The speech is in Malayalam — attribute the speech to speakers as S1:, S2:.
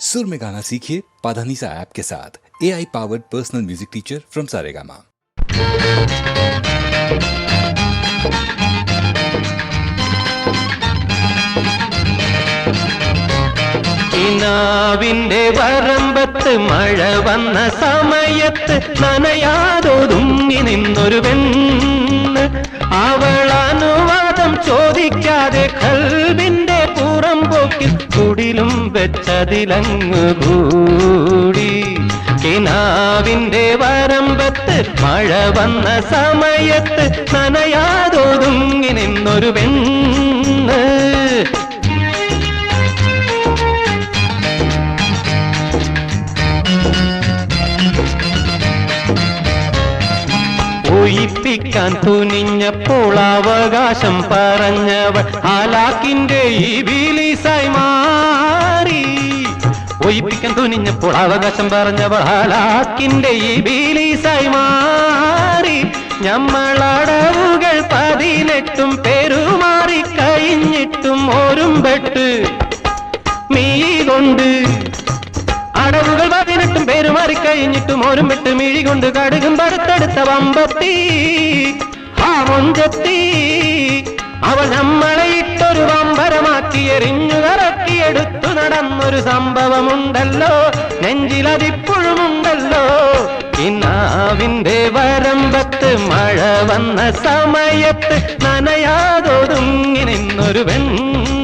S1: सुर में गाना सीखिए पाधानीसा ऐप के साथ। AI powered personal music teacher from Saregama.
S2: കിനാവിന്റെ വരമ്പത്ത് മഴ വന്ന സമയത്ത് നനയാതൊതുങ്ങി നിന്നൊരു പെണ്ണ്. അവൾ അനുവാദം ചോദിക്കാതെ കൽബിന്റെ പുറം പോക്കിൽ കുടിലും വെച്ചതിലങ്ങ് കൂടി. കിനാവിന്റെ വരമ്പത്ത് മഴ വന്ന സമയത്ത് നനയാതൊതുങ്ങി നിന്നൊരു പെണ്ണ്. ഒഴിപ്പിക്കാൻ തുനിഞ്ഞപ്പോൾ അവകാശം പറഞ്ഞവൾ ഹലാക്കിന്റെ ഇബിലീസായി മാറി. ഒഴിപ്പിക്കാൻ തുനിഞ്ഞപ്പോൾ അവകാശം പറഞ്ഞവൾ ഹലാക്കിന്റെ ഇബിലീസായി മാറി. ഞമ്മളടവുകൾ 18 പെരുമാറി കഴിഞ്ഞിട്ടും ഓരുംപെട്ട് മീ കൊണ്ട് അടവുകൾ 18 പേരുമാറി കഴിഞ്ഞിട്ടും ഓരും വിട്ട് മിഴി കൊണ്ട് കടുകും പടുത്തെടുത്ത വമ്പത്തി ആ മൊഞ്ചത്തി അവൾ നമ്മളെ ഇട്ടൊരു വമ്പരമാക്കി എറിഞ്ഞു കറക്കിയെടുത്തു നടന്നൊരു സംഭവമുണ്ടല്ലോ, നെഞ്ചിലതിപ്പോഴുമുണ്ടല്ലോ. കിനാവിന്റെ വരമ്പത്ത് മഴ വന്ന സമയത്ത് നനയാതൊതുങ്ങി നിന്നൊരു പെണ്ണ്.